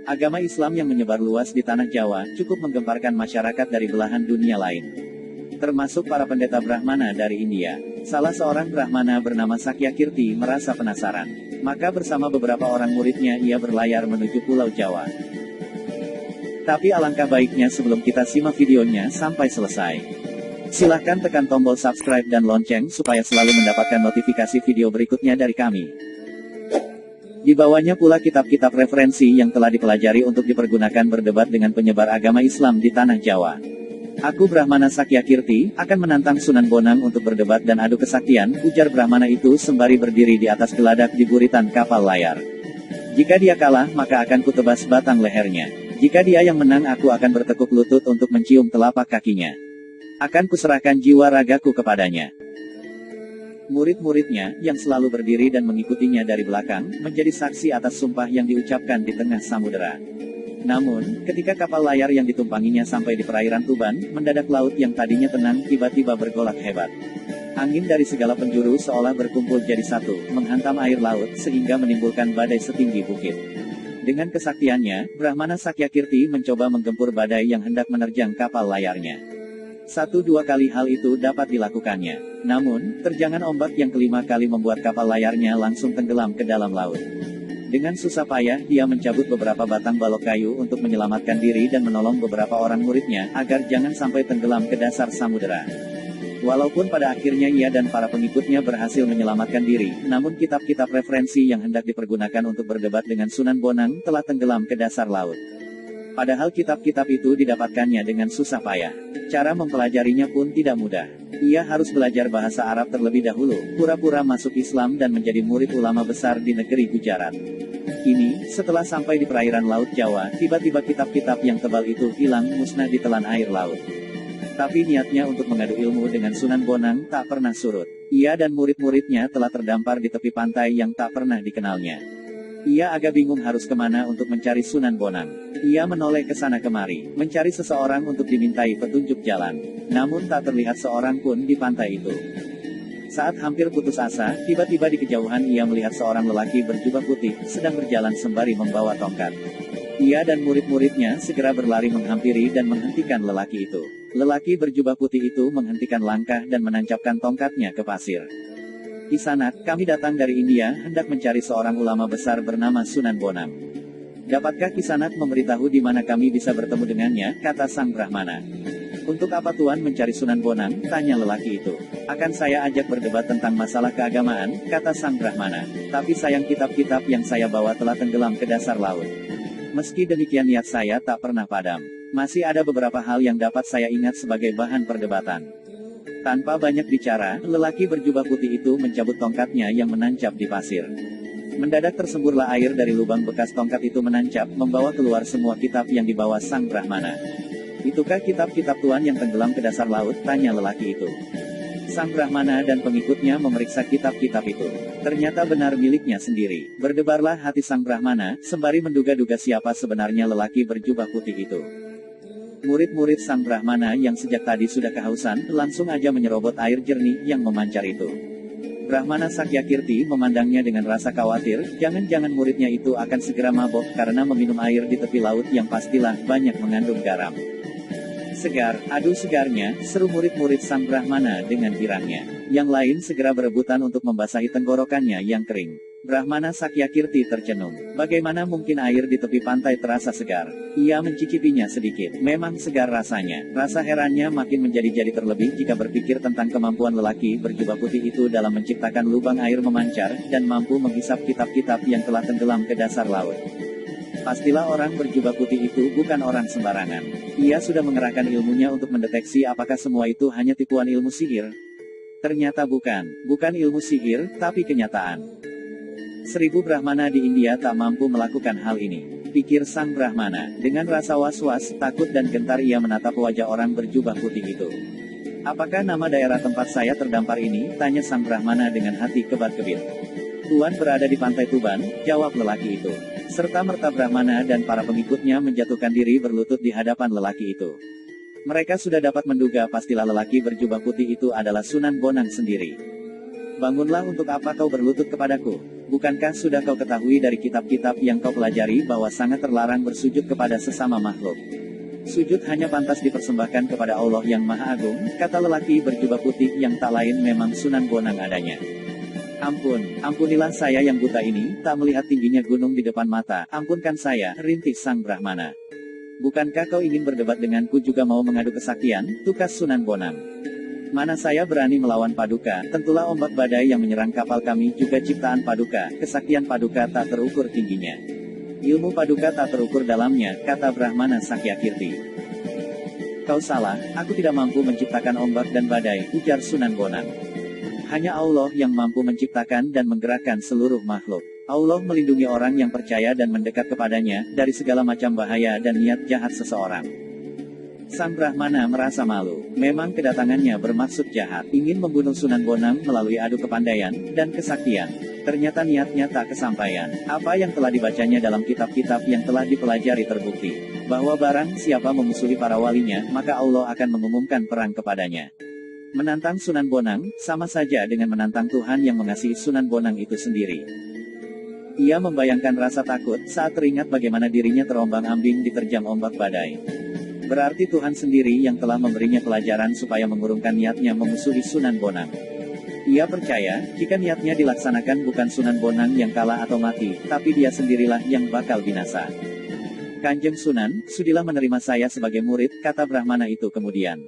Agama Islam yang menyebar luas di tanah Jawa cukup menggemparkan masyarakat dari belahan dunia lain, termasuk para pendeta Brahmana dari India. Salah seorang Brahmana bernama Sakyakirti merasa penasaran. Maka bersama beberapa orang muridnya ia berlayar menuju Pulau Jawa. Tapi alangkah baiknya sebelum kita simak videonya sampai selesai, silahkan tekan tombol subscribe dan lonceng supaya selalu mendapatkan notifikasi video berikutnya dari kami. Di bawahnya pula kitab-kitab referensi yang telah dipelajari untuk dipergunakan berdebat dengan penyebar agama Islam di tanah Jawa. Aku Brahmana Sakyakirti akan menantang Sunan Bonang untuk berdebat dan adu kesaktian, ujar Brahmana itu sembari berdiri di atas geladak di buritan kapal layar. Jika dia kalah, maka akan kutebas batang lehernya. Jika dia yang menang, aku akan bertekuk lutut untuk mencium telapak kakinya. Akan kuserahkan jiwa ragaku kepadanya. Murid-muridnya, yang selalu berdiri dan mengikutinya dari belakang, menjadi saksi atas sumpah yang diucapkan di tengah samudera. Namun, ketika kapal layar yang ditumpanginya sampai di perairan Tuban, mendadak laut yang tadinya tenang tiba-tiba bergolak hebat. Angin dari segala penjuru seolah berkumpul jadi satu, menghantam air laut, sehingga menimbulkan badai setinggi bukit. Dengan kesaktiannya, Brahmana Sakyakirti mencoba menggempur badai yang hendak menerjang kapal layarnya. 1-2 kali hal itu dapat dilakukannya. Namun, terjangan ombak yang kelima kali membuat kapal layarnya langsung tenggelam ke dalam laut. Dengan susah payah, dia mencabut beberapa batang balok kayu untuk menyelamatkan diri dan menolong beberapa orang muridnya, agar jangan sampai tenggelam ke dasar samudera. Walaupun pada akhirnya ia dan para pengikutnya berhasil menyelamatkan diri, namun kitab-kitab referensi yang hendak dipergunakan untuk berdebat dengan Sunan Bonang telah tenggelam ke dasar laut. Padahal kitab-kitab itu didapatkannya dengan susah payah. Cara mempelajarinya pun tidak mudah. Ia harus belajar bahasa Arab terlebih dahulu, pura-pura masuk Islam dan menjadi murid ulama besar di negeri Gujarat. Kini, setelah sampai di perairan Laut Jawa, tiba-tiba kitab-kitab yang tebal itu hilang musnah di telan air laut. Tapi niatnya untuk mengadu ilmu dengan Sunan Bonang tak pernah surut. Ia dan murid-muridnya telah terdampar di tepi pantai yang tak pernah dikenalnya. Ia agak bingung harus kemana untuk mencari Sunan Bonang. Ia menoleh ke sana kemari, mencari seseorang untuk dimintai petunjuk jalan. Namun tak terlihat seorang pun di pantai itu. Saat hampir putus asa, tiba-tiba di kejauhan ia melihat seorang lelaki berjubah putih, sedang berjalan sembari membawa tongkat. Ia dan murid-muridnya segera berlari menghampiri dan menghentikan lelaki itu. Lelaki berjubah putih itu menghentikan langkah dan menancapkan tongkatnya ke pasir. Kisanak, kami datang dari India, hendak mencari seorang ulama besar bernama Sunan Bonang. Dapatkah Kisanak memberitahu di mana kami bisa bertemu dengannya, kata sang Brahmana. Untuk apa Tuan mencari Sunan Bonang, tanya lelaki itu. Akan saya ajak berdebat tentang masalah keagamaan, kata sang Brahmana. Tapi sayang kitab-kitab yang saya bawa telah tenggelam ke dasar laut. Meski demikian niat saya tak pernah padam. Masih ada beberapa hal yang dapat saya ingat sebagai bahan perdebatan. Tanpa banyak bicara, lelaki berjubah putih itu mencabut tongkatnya yang menancap di pasir. Mendadak tersemburlah air dari lubang bekas tongkat itu menancap, membawa keluar semua kitab yang dibawa sang Brahmana. Itukah kitab-kitab Tuan yang tenggelam ke dasar laut? Tanya lelaki itu. Sang Brahmana dan pengikutnya memeriksa kitab-kitab itu. Ternyata benar miliknya sendiri. Berdebarlah hati sang Brahmana, sembari menduga-duga siapa sebenarnya lelaki berjubah putih itu. Murid-murid sang Brahmana yang sejak tadi sudah kehausan, langsung aja menyerobot air jernih yang memancar itu. Brahmana Sakyakirti memandangnya dengan rasa khawatir, jangan-jangan muridnya itu akan segera mabok karena meminum air di tepi laut yang pastilah banyak mengandung garam. Segar, aduh segarnya, seru murid-murid sang Brahmana dengan girangnya. Yang lain segera berebutan untuk membasahi tenggorokannya yang kering. Brahmana Sakyakirti tercenung. Bagaimana mungkin air di tepi pantai terasa segar? Ia mencicipinya sedikit. Memang segar rasanya. Rasa herannya makin menjadi-jadi terlebih jika berpikir tentang kemampuan lelaki berjubah putih itu dalam menciptakan lubang air memancar, dan mampu menghisap kitab-kitab yang telah tenggelam ke dasar laut. Pastilah orang berjubah putih itu bukan orang sembarangan. Ia sudah mengerahkan ilmunya untuk mendeteksi apakah semua itu hanya tipuan ilmu sihir. Ternyata bukan ilmu sihir, tapi kenyataan. 1000 Brahmana di India tak mampu melakukan hal ini, pikir sang Brahmana. Dengan rasa was-was, takut dan gentar ia menatap wajah orang berjubah putih itu. Apakah nama daerah tempat saya terdampar ini? Tanya sang Brahmana dengan hati kebat-kebit. Tuan berada di pantai Tuban, jawab lelaki itu. Serta-merta Brahmana dan para pengikutnya menjatuhkan diri berlutut di hadapan lelaki itu. Mereka sudah dapat menduga pastilah lelaki berjubah putih itu adalah Sunan Bonang sendiri. Bangunlah, untuk apa kau berlutut kepadaku? Bukankah sudah kau ketahui dari kitab-kitab yang kau pelajari bahwa sangat terlarang bersujud kepada sesama makhluk? Sujud hanya pantas dipersembahkan kepada Allah yang Maha Agung, kata lelaki berjubah putih yang tak lain memang Sunan Bonang adanya. Ampunilah saya yang buta ini, tak melihat tingginya gunung di depan mata, ampunkan saya, rintih sang Brahmana. Bukankah kau ingin berdebat denganku juga mau mengadu kesaktian, tukas Sunan Bonang? Mana saya berani melawan Paduka, tentulah ombak badai yang menyerang kapal kami juga ciptaan Paduka, kesaktian Paduka tak terukur tingginya. Ilmu Paduka tak terukur dalamnya, kata Brahmana Sakyakirti. Kau salah, aku tidak mampu menciptakan ombak dan badai, ujar Sunan Bonang. Hanya Allah yang mampu menciptakan dan menggerakkan seluruh makhluk. Allah melindungi orang yang percaya dan mendekat kepadanya, dari segala macam bahaya dan niat jahat seseorang. Sang Brahmana merasa malu. Memang kedatangannya bermaksud jahat, ingin membunuh Sunan Bonang melalui adu kepandaian dan kesaktian. Ternyata niatnya tak kesampaian. Apa yang telah dibacanya dalam kitab-kitab yang telah dipelajari terbukti, bahwa barang siapa memusuhi para walinya, maka Allah akan mengumumkan perang kepadanya. Menantang Sunan Bonang, sama saja dengan menantang Tuhan yang mengasihi Sunan Bonang itu sendiri. Ia membayangkan rasa takut saat teringat bagaimana dirinya terombang-ambing diterjang ombak badai. Berarti Tuhan sendiri yang telah memberinya pelajaran supaya mengurungkan niatnya memusuhi Sunan Bonang. Ia percaya, jika niatnya dilaksanakan bukan Sunan Bonang yang kalah atau mati, tapi dia sendirilah yang bakal binasa. Kanjeng Sunan, sudilah menerima saya sebagai murid, kata Brahmana itu kemudian.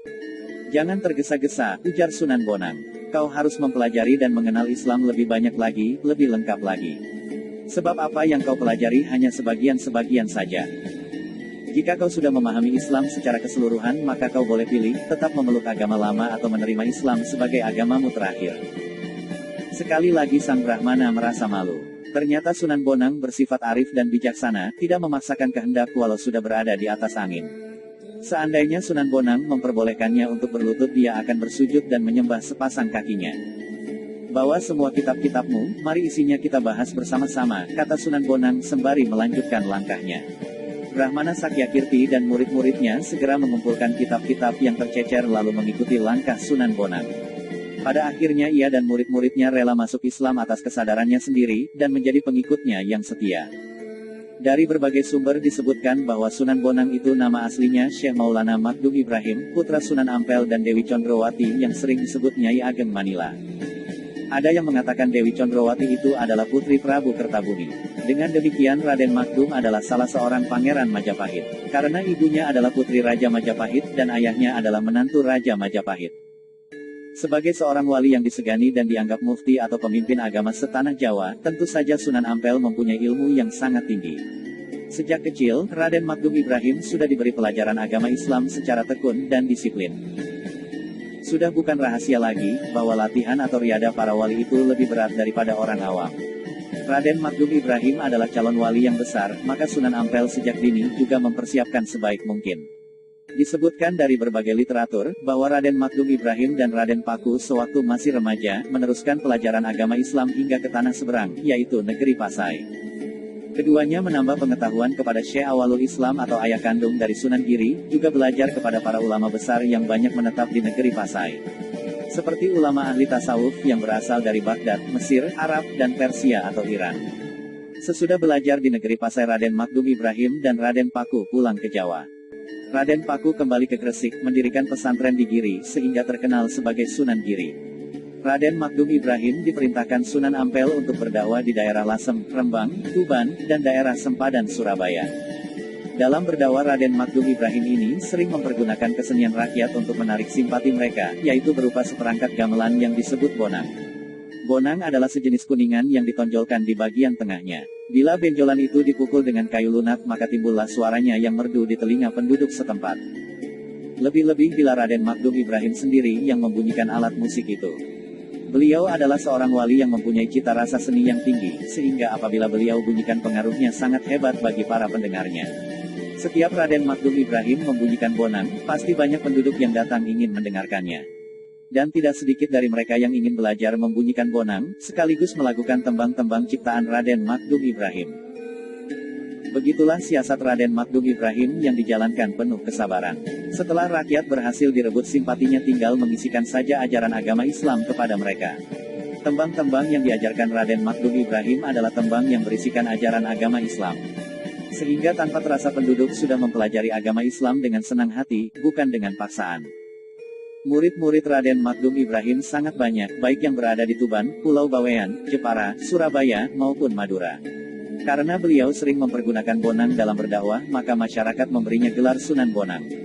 Jangan tergesa-gesa, ujar Sunan Bonang. Kau harus mempelajari dan mengenal Islam lebih banyak lagi, lebih lengkap lagi. Sebab apa yang kau pelajari hanya sebagian-sebagian saja. Jika kau sudah memahami Islam secara keseluruhan, maka kau boleh pilih, tetap memeluk agama lama atau menerima Islam sebagai agamamu terakhir. Sekali lagi sang Brahmana merasa malu. Ternyata Sunan Bonang bersifat arif dan bijaksana, tidak memaksakan kehendak walau sudah berada di atas angin. Seandainya Sunan Bonang memperbolehkannya untuk berlutut, dia akan bersujud dan menyembah sepasang kakinya. Bawa semua kitab-kitabmu, mari isinya kita bahas bersama-sama, kata Sunan Bonang sembari melanjutkan langkahnya. Brahmana Sakyakirti dan murid-muridnya segera mengumpulkan kitab-kitab yang tercecer lalu mengikuti langkah Sunan Bonang. Pada akhirnya ia dan murid-muridnya rela masuk Islam atas kesadarannya sendiri, dan menjadi pengikutnya yang setia. Dari berbagai sumber disebutkan bahwa Sunan Bonang itu nama aslinya Syekh Maulana Magdum Ibrahim, putra Sunan Ampel dan Dewi Condrowati yang sering disebut Nyai Ageng Manila. Ada yang mengatakan Dewi Condrowati itu adalah putri Prabu Kertabumi. Dengan demikian Raden Magdum adalah salah seorang pangeran Majapahit, karena ibunya adalah putri Raja Majapahit dan ayahnya adalah menantu Raja Majapahit. Sebagai seorang wali yang disegani dan dianggap mufti atau pemimpin agama setanah Jawa, tentu saja Sunan Ampel mempunyai ilmu yang sangat tinggi. Sejak kecil, Raden Magdum Ibrahim sudah diberi pelajaran agama Islam secara tekun dan disiplin. Sudah bukan rahasia lagi, bahwa latihan atau riada para wali itu lebih berat daripada orang awam. Raden Magdum Ibrahim adalah calon wali yang besar, maka Sunan Ampel sejak dini juga mempersiapkan sebaik mungkin. Disebutkan dari berbagai literatur, bahwa Raden Magdum Ibrahim dan Raden Paku sewaktu masih remaja, meneruskan pelajaran agama Islam hingga ke tanah seberang, yaitu negeri Pasai. Keduanya menambah pengetahuan kepada Syekh Awalul Islam atau ayah kandung dari Sunan Giri, juga belajar kepada para ulama besar yang banyak menetap di negeri Pasai. Seperti ulama ahli tasawuf yang berasal dari Baghdad, Mesir, Arab, dan Persia atau Iran. Sesudah belajar di negeri Pasai, Raden Magdum Ibrahim dan Raden Paku pulang ke Jawa. Raden Paku kembali ke Gresik, mendirikan pesantren di Giri, sehingga terkenal sebagai Sunan Giri. Raden Magdum Ibrahim diperintahkan Sunan Ampel untuk berdakwah di daerah Lasem, Rembang, Tuban, dan daerah Sempadan, Surabaya. Dalam berdakwah Raden Magdum Ibrahim ini sering mempergunakan kesenian rakyat untuk menarik simpati mereka, yaitu berupa seperangkat gamelan yang disebut bonang. Bonang adalah sejenis kuningan yang ditonjolkan di bagian tengahnya. Bila benjolan itu dipukul dengan kayu lunak, maka timbullah suaranya yang merdu di telinga penduduk setempat. Lebih-lebih bila Raden Magdum Ibrahim sendiri yang membunyikan alat musik itu. Beliau adalah seorang wali yang mempunyai cita rasa seni yang tinggi, sehingga apabila beliau bunyikan pengaruhnya sangat hebat bagi para pendengarnya. Setiap Raden Magdum Ibrahim membunyikan bonang, pasti banyak penduduk yang datang ingin mendengarkannya. Dan tidak sedikit dari mereka yang ingin belajar membunyikan bonang, sekaligus melakukan tembang-tembang ciptaan Raden Magdum Ibrahim. Begitulah siasat Raden Magdum Ibrahim yang dijalankan penuh kesabaran. Setelah rakyat berhasil direbut simpatinya, tinggal mengisikan saja ajaran agama Islam kepada mereka. Tembang-tembang yang diajarkan Raden Makdum Ibrahim adalah tembang yang berisikan ajaran agama Islam. Sehingga tanpa terasa penduduk sudah mempelajari agama Islam dengan senang hati, bukan dengan paksaan. Murid-murid Raden Makdum Ibrahim sangat banyak, baik yang berada di Tuban, Pulau Bawean, Jepara, Surabaya, maupun Madura. Karena beliau sering mempergunakan Bonang dalam berdakwah, maka masyarakat memberinya gelar Sunan Bonang.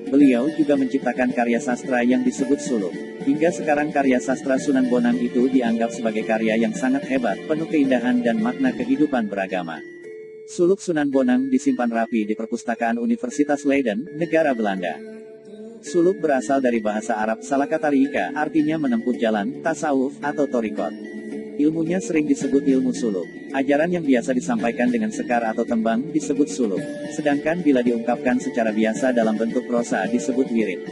Beliau juga menciptakan karya sastra yang disebut suluk. Hingga sekarang karya sastra Sunan Bonang itu dianggap sebagai karya yang sangat hebat, penuh keindahan dan makna kehidupan beragama. Suluk Sunan Bonang disimpan rapi di perpustakaan Universitas Leiden, negara Belanda. Suluk berasal dari bahasa Arab salakatarika, artinya menempuh jalan, tasawuf, atau torikot. Ilmunya sering disebut ilmu suluk. Ajaran yang biasa disampaikan dengan sekar atau tembang disebut suluk. Sedangkan bila diungkapkan secara biasa dalam bentuk prosa disebut wirid.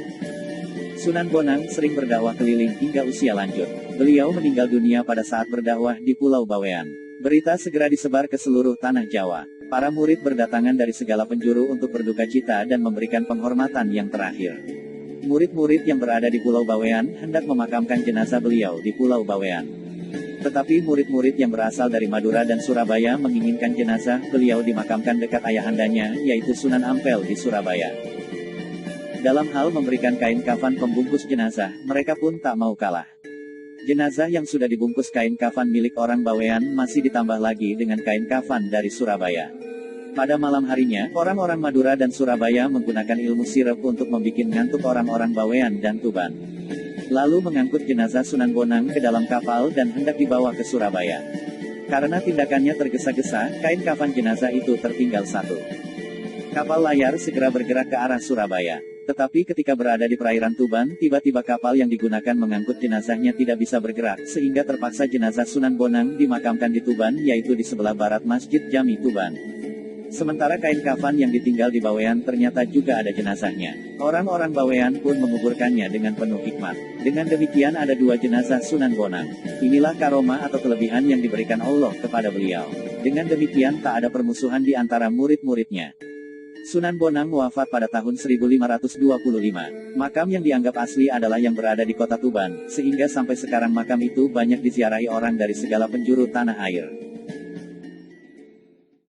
Sunan Bonang sering berdakwah keliling hingga usia lanjut. Beliau meninggal dunia pada saat berdakwah di Pulau Bawean. Berita segera disebar ke seluruh tanah Jawa. Para murid berdatangan dari segala penjuru untuk berduka cita dan memberikan penghormatan yang terakhir. Murid-murid yang berada di Pulau Bawean hendak memakamkan jenazah beliau di Pulau Bawean. Tetapi murid-murid yang berasal dari Madura dan Surabaya menginginkan jenazah beliau dimakamkan dekat ayahandanya, yaitu Sunan Ampel di Surabaya. Dalam hal memberikan kain kafan pembungkus jenazah, mereka pun tak mau kalah. Jenazah yang sudah dibungkus kain kafan milik orang Bawean masih ditambah lagi dengan kain kafan dari Surabaya. Pada malam harinya, orang-orang Madura dan Surabaya menggunakan ilmu sirep untuk membuat ngantuk orang-orang Bawean dan Tuban. Lalu mengangkut jenazah Sunan Bonang ke dalam kapal dan hendak dibawa ke Surabaya. Karena tindakannya tergesa-gesa, kain kafan jenazah itu tertinggal satu. Kapal layar segera bergerak ke arah Surabaya. Tetapi ketika berada di perairan Tuban, tiba-tiba kapal yang digunakan mengangkut jenazahnya tidak bisa bergerak, sehingga terpaksa jenazah Sunan Bonang dimakamkan di Tuban, yaitu di sebelah barat Masjid Jami Tuban. Sementara kain kafan yang ditinggal di Bawean ternyata juga ada jenazahnya. Orang-orang Bawean pun menguburkannya dengan penuh hikmat. Dengan demikian ada dua jenazah Sunan Bonang. Inilah karomah atau kelebihan yang diberikan Allah kepada beliau. Dengan demikian tak ada permusuhan di antara murid-muridnya. Sunan Bonang wafat pada tahun 1525. Makam yang dianggap asli adalah yang berada di kota Tuban, sehingga sampai sekarang makam itu banyak diziarahi orang dari segala penjuru tanah air.